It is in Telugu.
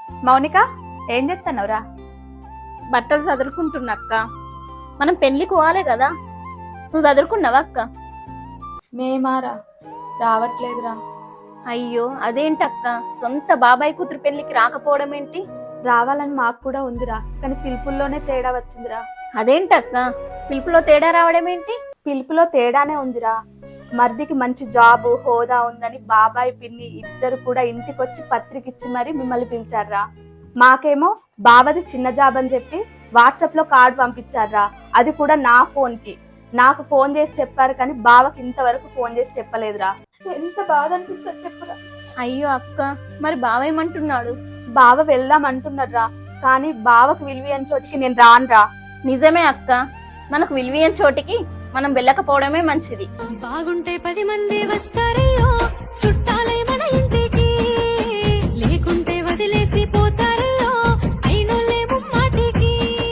మౌనిక, ఏం చేస్తున్నావురా? బట్టలు చదువుకుంటున్నా అక్క. మనం పెళ్లికి పోవాలి కదా, నువ్వు చదువుకున్నావా అక్క? మేమారా రావట్లేదురా. అయ్యో అదేంటక్క, సొంత బాబాయ్ కూతురు పెళ్లికి రాకపోవడం ఏంటి? రావాలని మాకు కూడా ఉందిరా, కానీ పిలుపుల్లోనే తేడా వచ్చిందిరా. అదేంటక్క, పిలుపులో తేడా రావడం ఏంటి? పిలుపులో తేడానే ఉందిరా. మర్దికి మంచి జాబు హోదా ఉందని బాబాయ్ పిన్ని ఇద్దరు కూడా ఇంటికొచ్చి పత్రిక ఇచ్చి మరీ మిమ్మల్ని పిలిచారా. మాకేమో బావది చిన్న జాబ్ అని చెప్పి వాట్సాప్ లో కార్డు పంపించారా, అది కూడా నా ఫోన్ కి. నాకు ఫోన్ చేసి చెప్పారు కానీ బావకి ఇంతవరకు ఫోన్ చేసి చెప్పలేదురా. ఎంత బాధ అనిపిస్తుంది చెప్పురా. అయ్యో అక్క, మరి బావ ఏమంటున్నాడు? బావ వెళ్దాం అంటున్నారా, కానీ బావకు విలువని చోటికి నేను రానురా. నిజమే అక్క, మనకు విలువని చోటికి మనం వెళ్ళకపోవడమే మంచిది. బాగుంటే 10 మంది వస్తారయ్యో.